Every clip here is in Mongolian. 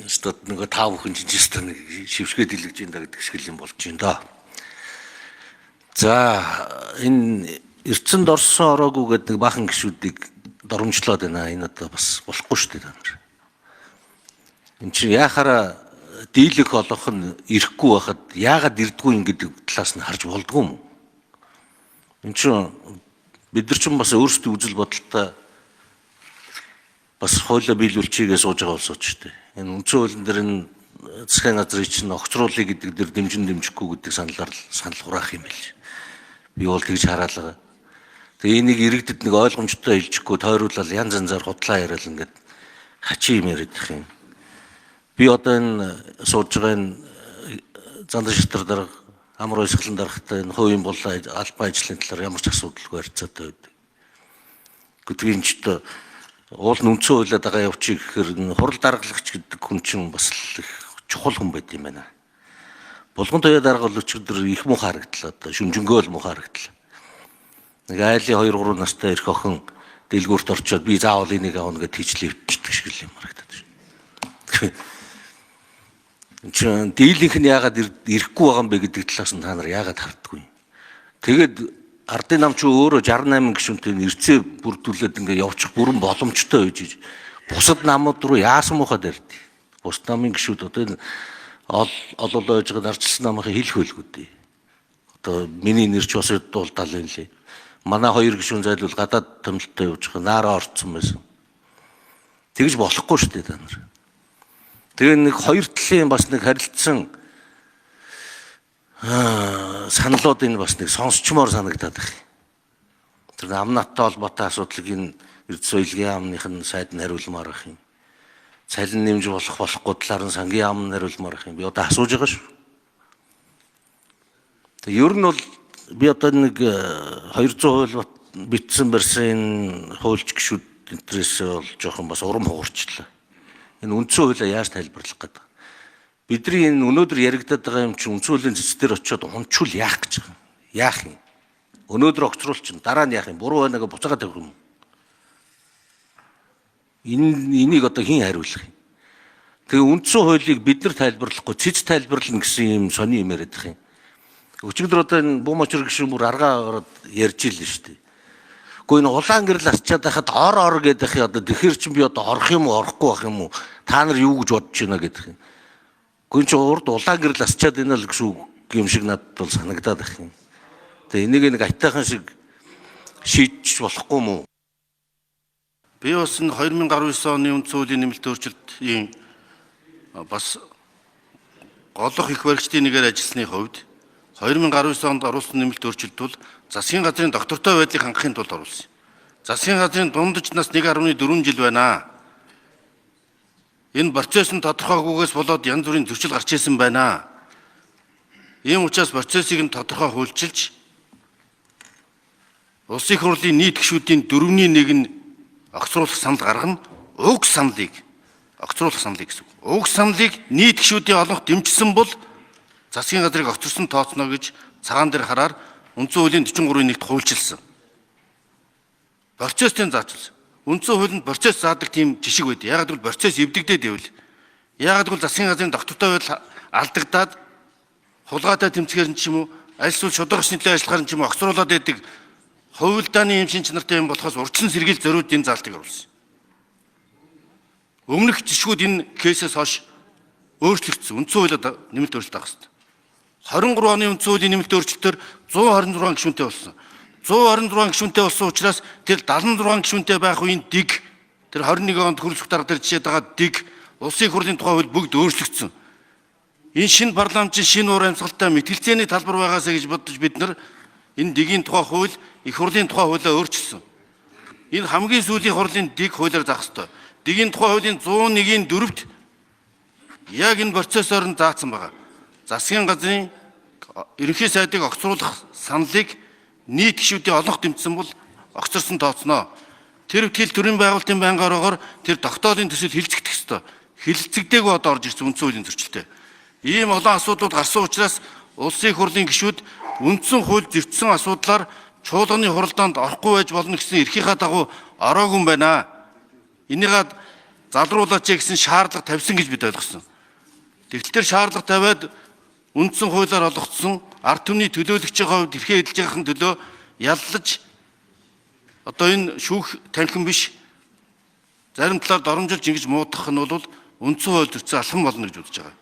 Стат нэг тав хүн чинь нэг шившгээ дэлгэж ин да гэдэг шиг юм болж байна да. За энэ эрдсэнд орсон ороогүй гэдэг нэг баахан гişүүдийг доромжлоод байна. Энэ одоо бас болохгүй шүү дээ. Энд чинь яхаараа дийлэх олох нь ирэхгүй байхад яагаад ирдгүй юм гэдэг талаас нь харж болдгоо юм. Энд чинь бид нар ч бас өөрсдөө үзэл бодолтой бас хуулиа биелүүлчихээ сууж байгаа болсоо ч гэдэг. Энэ үндсэн хуулийн дээр энэ засгийн газрын чинь огцруулъя гэдэг дээр дэмжихгүй гэдэг санал хураах юм байл. Би бол тэгж хараалаа. Тэгээ энийг иргэдэд нэг ойлгомжтой хэлчихгүй тойруулаад янз янзаар худлаа яриад ингээд хачи юм яриад их юм. Би одоо энэ сууж байгаа энэ зандан шатар дарга амар ойсгалан даргатай энэ хувийн болон албан ажлын талаар ямар ч асуудалгүй харьцаатай байдаг. Гэтэл энэ ч одоо уул нүнцэн хуйлаад байгаа явчих гэхээр хурал даргалагч гэдэг хүн чинь бас их чухал хүн байт юм байна. Булган туяа дарга бол өчигдөр их муухай харагдлаа одоо шүнжэнгөө л муухай харагдлаа. Нэг айлын 2-3 настай ирэх охин дэлгүүрт орчоод би заавал энийг аавна гэд хичл өвчдөг шиг л юм харагдаад байна. Энд дийлийнх нь яагаад ирэхгүй байгаа юм бэ гэдэг талаас нь та нар яагаад харддаггүй. Тэгээд ардын нам ч өөрөө 68 гишүүнтэй нэрцээ бүрдүүлээд ингээ явчих бүрэн боломжтой байж бусад намууд руу яасан мухад ирдэ. Бусад намын гишүүд одоо энэ олол ойж байгаа арчилсан намынхаа хэл хөлгүүдээ. Одоо миний нэр ч бас дуулдаал юм лээ. Манай хоёр гишүүн зайлвал гадаад томилттой явж байгаа наараа орцсон байсан. Тэгж болохгүй шүү дээ та нар. Тэгээ нэг хоёр талын бас нэг харилцсан саналууд энэ бас нэг сонсчмоор санагдаад байна. Тэр амнаттай холбоотой асуудлыг энэ эрд соёлын яамныхын сайд нь хариулмаар ах юм. Цалин нэмж болохгүй талаар нь сангийн яам нь хариулмаар ах юм. Би одоо асууж байгаа шүү. Тэг ер нь бол би одоо нэг 200 хууль бичсэн барьсан хуульч гişүүд интерес бол жоохон бас урам хугарчлаа. Энэ үндсэн хуулиа яаж тайлбарлах гэдэг. Бидний энэ өнөөдөр яригадаад байгаа юм чинь үндсэн хуулийн цэц дээр очиод унчвал яах гэж байгаа юм. Яах юм? Өнөөдөр огцруулчин дараа нь яах юм? Буруу байна гэж буцаагаад тавих юм. Энийг одоо хэн хариулах юм? Тэгээ үндсэн хуулийг бид нар тайлбарлахгүй цэц тайлбарлана гэсэн юм сони юм яриад байгаа юм. Өчигдөр одоо энэ буу мочор гişүн бүр аргаа ороод ярьж ийл нь шүү дээ. Гэхдээ энэ улаан гэрэл асчаад байхад ор гэдэг юм одоо тэгэхэр чинь би одоо орох юм уу орохгүй байх юм уу? Та нар юу гэж бодож байна гэдэг юм. Гүн чи урд улаан гэрэл асчаад байна л гэсэн юм шиг надад бол санагдаад байх юм. Тэгээ энийг нэг айтайхан шиг шийдчих болохгүй мүү? Би бас 2019 оны үндсэн хуулийн нэмэлт өөрчлөлтийн бас голох их баригчдын нэгээр ажилласны хувьд 2019 онд оруулсан нэмэлт өөрчлөлт бол засгийн газрын доктортой байдлыг хангахын тулд оруулсан. Засгийн газрын дундаж нас 1.4 жил байна. Энэ процесс нь тодорхойгүйгээс болоод янз бүрийн зөрчил гарч ирсэн байна. Ийм учраас процессыг нь тодорхой хуульчилж улсын их хурлын нийт гишүүдийн 4/1 нь огцруулах санал гаргана. Уг саналыг огцруулах саналыг гэсэн. Уг саналыг нийт гишүүдийн олонх дэмжсэн бол засгийн газрыг огцорсон тооцно гэж цагаан дээр хараар үндсэн хуулийн 43-ийн 1-т хуульчилсан. Процессын заачилсан. Үндсэн хуулинд процесс заадаг тийм жишг байд. Яагаад гэвэл процесс эвдэгдээд байвал. Яагаад гэвэл засгийн газрын доктортой байдал алдагдаад хулгайтай тэмцэхээр нь ч юм уу, аль эсвэл шударгачны төлөө ажиллахаар нь ч юм уу огцруулаад байдаг хувилдааны юм шинж чанартай юм болохоос урьдчилан сэргийл зориуд энэ заалтыг оруулсан. Өмнөх жишгүүд энэ кейсээс хойш өөрчлөгдсөн. Үндсэн хуулиуд нэмэлт өөрчлөлт авах хэрэгтэй. 23 оны үндсэн хуулийн нэмэлт өөрчлөлтөөр 126 гишүүнтэй болсон. 126 гишүүнтэй болсон учраас тэр 76 гишүүнтэй байх үеийн дэг тэр 21 онд хөрөлцөх дарга дээр жишээд байгаа дэг улсын их хурлын тухай хууль бүгд өөрчлөгдсөн. Энэ шинэ парламентын шинэ уур амьсгалтай мэтгэлцээний талбар байгаасаа гэж бодож бид нар энэ дэгийн тухай хууль их хурлын тухай хуулиа өөрчилсөн. Энэ хамгийн сүүлийн хурлын дэг хуулиар заах ёстой. Дэгийн тухай хуулийн 101-ийн 4-т яг энэ процессор нь заасан байгаа. Засгийн газрын ерөнхий сайдыг огцруулах саналыг нийт гишүүдийн олонх дэмжсэн бол огцорсон тооцноо. Тэр хэл төрийн байгуулалтын байнгын ороогоор тэр тогтоолын төсөл хилцэгдэх ёстой. Хилцэгдээгүй одоо орж ирсэн үндсэн хуулийн зөрчилтэй. Ийм олон асуудлууд гарсан учраас улсын их хурлын гишүүд үндсэн хууль зөрчсөн асуудлаар чуулганы хуралдаанд орохгүй байж болно гэсэн эрхийнхаа дагуу ороогүй юм байна. Энийгээ залруулаач гэсэн шаардлага тавьсан гэж бид ойлгосон. Тэгтэл тэр шаардлага тавиад үндсэн хуулиар олгогдсон ард түмний төлөөлөгчийн хувьд эрхээ эдэлж байгаахын төлөө яллаж одоо энэ шүүх танхим биш зарим талаар доромжилж ингэж муудах нь бол үндсэн хууль төрсөн алхам болно гэж үзэж байгаа.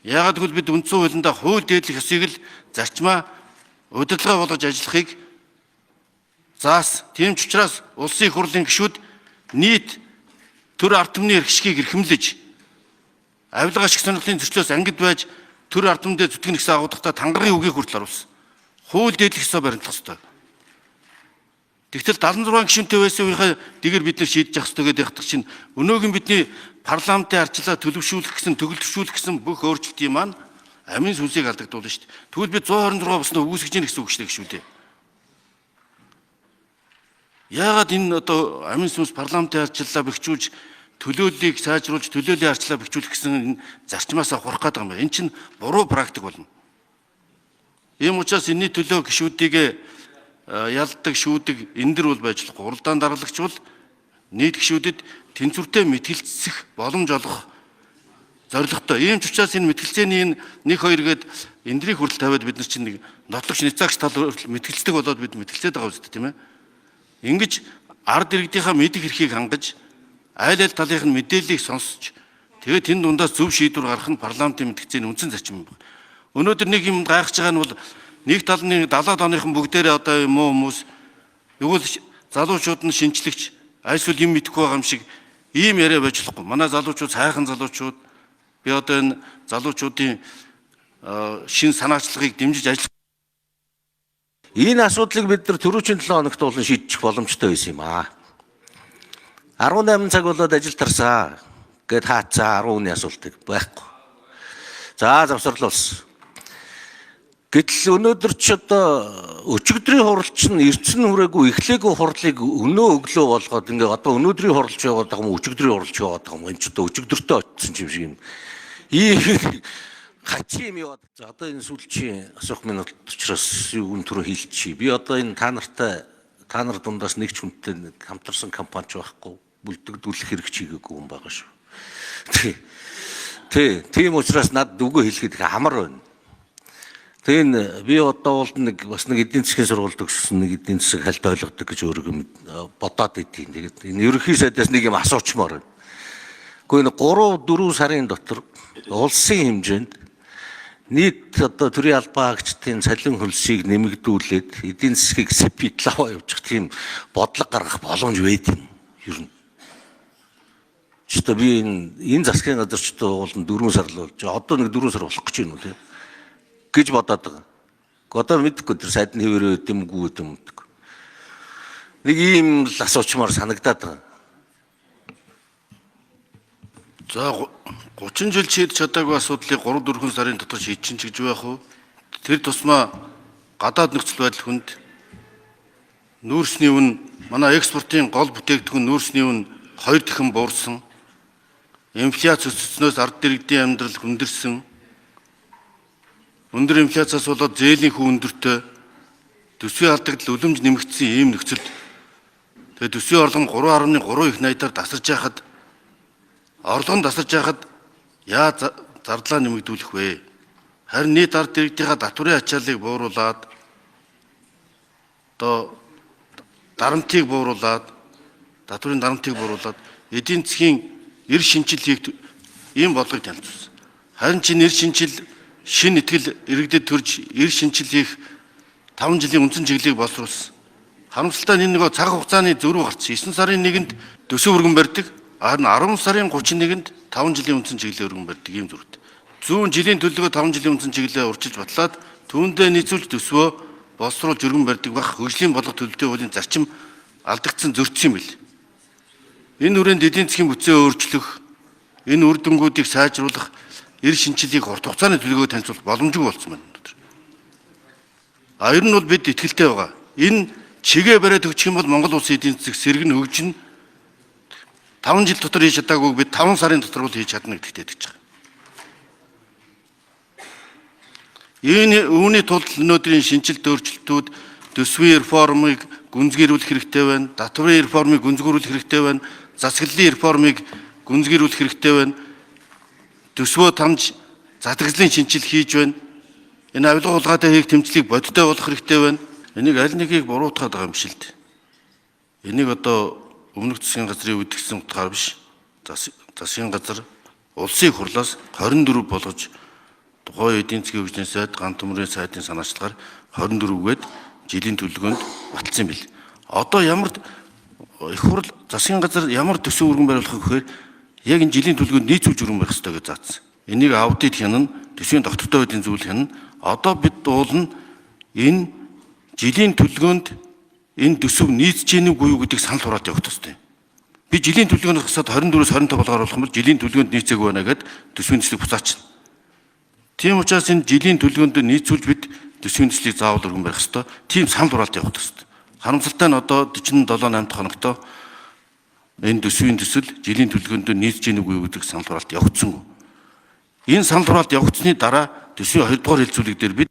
Яагаад гэвэл бид үндсэн хуулиндаа хууль дээдлэх ёсыг л зарчмаа удирдлага болгож ажиллахыг заас. Тийм ч учраас улсын их хурлын гишүүд нийт төр ард түмний эрх шигийг эрхэмлэж авилга ашиг сонирхлын зөрчлөөс ангид байж төр ард түмдээ зүтгэн гэсэн агуулгатай тангаргийн үгийг хүртэл оруулсан. Хууль дээдлэх ёсоо баримтлах ёстой. Тэгтэл 76 гишүүнтэй байсан үеийнхээ дэгээр бид нар шийдэж явах ёстой гэдэг ятгах чинь өнөөгийн бидний парламентын арчлаа төлөвшүүлэх гэсэн төгөлдршүүлэх гэсэн бүх өөрчлөлтийн маань амийн сүнсийг алдагдуулна шүү дээ. Тэгвэл бид 126 босноо үүсгэж ийн гэсэн үг шүү дээ. Яагаад энэ одоо амийн сүнс парламентын арчлаа бэхжүүлж төлөөллийг сайжруулж төлөөллийн арчлаа бэхжүүлэх гэсэн зарчмаасаа хурах гэдэг юм байна. Энэ чинь буруу практик болно. Ийм учраас энэний төлөө гишүүдийг ялдаг, шүүдэг энэ дэр бол байж болохгүй. Уралдаан даргалагч бол нийт гишүүдэд тэнцвэртэй мэтгэлцэх боломж олгох зорилготой. Ийм ч учраас энэ мэтгэлцээний энэ 1-2 гээд эндрийг хүртэл тавиад бид нар чинь нэг нотлогч нэцаагч тал мэтгэлцдэг болоод бид мэтгэлцээд байгаа үстэй тийм ээ. Ингэж ард иргэдийнхаа мэдих эрхийг хангаж айл талынх нь мэдээллийг сонсч тэгээд энэ дундаас зөв шийдвэр гаргах нь парламентын мэтгэлцээний үндсэн зарчим байна. Өнөөдөр нэг юм гайхаж байгаа нь бол нэг талны 70-аад оныхон бүгдээрээ одоо муу хүмүүс юу л залуучууд нь шинжлэгч айсвал юм мэдэхгүй байгаа юм шиг ийм яриа байж болохгүй. Манай залуучууд сайхан залуучууд би одоо энэ залуучуудын шин санаачлагыг дэмжиж ажиллах. Энэ асуудлыг бид нар түрүүчийн 7 хоногт болон шийдчих боломжтой байсан юм аа. 18 цаг болоод ажил тарсан гэд хаацсан 10-ны асуултыг байхгүй. За завсарлуулсан. Гэтэл өнөөдөр ч одоо өчигдрийн хуралч нь эрдсэн хүрээгүй эхлээгүй хурлыг өнөө өглөө болгоод ингээ одоо өнөөдрийн хурлч яваад байгаа юм өчигдрийн хурлч яваад байгаа юм. Энэ ч одоо өчигдөртөө очсон юм шиг юм. Ийм хачин юм яваад. За одоо энэ сүүлчийн асуух минут учраас юу өнтөр хэлчихье. Би одоо энэ та нар дундаас нэг ч хүнтэй хамтарсан компанич байхгүй. Бүлдэгдүүлэх хэрэг чигээгүй хүн байгаа шүү. Тийм учраас надад үгүй хэлэхэд амар байна. Тэгээд би одоо бол бас нэг эдийн засгийн сургуульд өгсөн нэг эдийн засаг хальт ойлгодог гэж өөрийгөө бодоод идэв. Тэгээд энэ ерөнхий сайдаас нэг юм асуучмаар байна. Гэхдээ 3-4 сарын дотор улсын хэмжээнд нийт одоо төрийн албаагчдын цалин хөлсийг нэмэгдүүлээд эдийн засгийг спидлава явуучих тийм бодлого гаргах боломж байд юм. Ер нь. Чөтө би энэ засгийн газар ч бол 4 сар л болж байгаа. Одоо нэг 4 сар болох гэж байна уу тийм гэж бодоод байгаа. Одоо мэдхгүй тэр сайд нь хэвээрээ дэмгүй гэдэг. Нэг ийм л асуучмаар санагдаад байгаа. За 30 жил шийдэж чадаагүй асуудлыг 3-4 сарын дотор шийдчихин ч гэж байх уу? Тэр тусмаа гадаад нөхцөл байдал хүнд нүүрсний үн манай экспортын гол бүтээгдэхүүн нүүрсний үн 2 дахин буурсан. Инфляц өсснөөс ард иргэдийн амьдрал хүндэрсэн. Өндөр инфляцаас болоод зээлийн хүү өндөртэй төсвийн алдагдал үлэмж нэмэгдсэн ийм нөхцөлд тэгээд төсвийн орлого 3.3 их найдаар тасарч байхад орлого нь тасарч байхад яа зардлаа нэмэгдүүлэх вэ? Харин нийт ард иргэдийнхаа татврын ачааллыг бууруулад одоо татврын дарамтыг бууруулад эдийн засгийн эр шинжил хийх ийм бодлогыг танилцуулсан. Харин чинь эр шинжил шин итгэл иргэдэд төрж эр шинжил хийх 5 жилийн үндсэн чиглэлийг боловсруулсан. Харамсалтай энэ нэг цаг хугацааны зөрүү гарч 9 сарын 1-нд төсөв өргөн барьдаг. Харин 10 сарын 31-нд 5 жилийн үндсэн чиглэлээр өргөн барьдаг ийм зөрүүтэй. 100 жилийн төлөвлөгөө 5 жилийн үндсэн чиглэлээр урьдчилж батлаад түүндээ нийцүүлж төсвөө боловсруулж өргөн барьдаг байх хөгжлийн бодлого төлөвлөлтийн хуулийн зарчим алдагдсан зөрчсөн юм бил. Энэ хүрээнд эдийн засгийн бүтцээ өөрчлөх, энэ үр дүнгуудыг сайжруулах эр шинжилгээг урт хугацааны төлөвлөгөө танилцуулах боломжгүй болсон байна. Ер нь бол бид итгэлтэй байгаа. Энэ чигээ бариад өгчих юм бол Монгол улсын эдийн засаг сэргэн хөгжин 5 жил дотор хийж чадаагүй бид 5 сарын дотор бол хийж чадна гэдэгт итгэж байгаа. Үүний тулд өнөөдрийн шинжилт өөрчлөлтүүд төсвийн реформыг гүнзгийрүүлэх хэрэгтэй байна. Татврын реформыг гүнзгийрүүлэх хэрэгтэй байна. Засаглалын реформыг гүнзгийрүүлэх хэрэгтэй байна. Төсвөө тамж задагслын шинжил хийж байна. Энэ авилга хулгайтай хийх тэмцлийг бодиттой болох хэрэгтэй байна. Энийг аль нэгийг буруутгаад байгаа юм шиг л дээ. Энийг одоо өмнөх засгийн газрын үед гэсэн утгаар биш. Засгийн газар улсын их хурлаас 24 болгож тухайн эдийн засгийн хөгжлийн сайд, ганц төмөрийн сайдын санаачлагаар 24-гээд жилийн төлөвлөгөөнд баталсан бил. Одоо ямар их хурл засгийн газар ямар төсөв өргөн бариулах гэхээр яг энэ жилийн төлөвлөгөөнд нийцүүлж өргөн барих хэрэгтэй гэж заасан. Энийг аудит хянана, төсвийн тогтвортой байдлын зүйл хянана. Одоо бид дуулна энэ жилийн төлөвлөгөөнд энэ төсөв нийцж гэнэ үгүй юу гэдгийг санал хураалт явах хэрэгтэй. Би жилийн төлөвлөгөөнөөс хасаад 24-өөс 25 болгоор болох юм бол жилийн төлөвлөгөөнд нийцээгүй байна гэд төсвийн төслийг буцаачна. Тийм учраас энэ жилийн төлөвлөгөөнд нийцүүлж бид төсвийн төслийг заавал өргөн барих хэрэгтэй. Тийм санал хураалт явах хэрэгтэй. Харамсалтай нь одоо 47-8 дахь хоногт энэ төсвийн төсөл жилийн төлөвлөгөөнд нийцж гэнэ үгүй юу гэдэг санал хураалт явагдсан. Энэ санал хураалт явагдсны дараа төсвийн 2 дугаар хэлцүүлэг дээр бид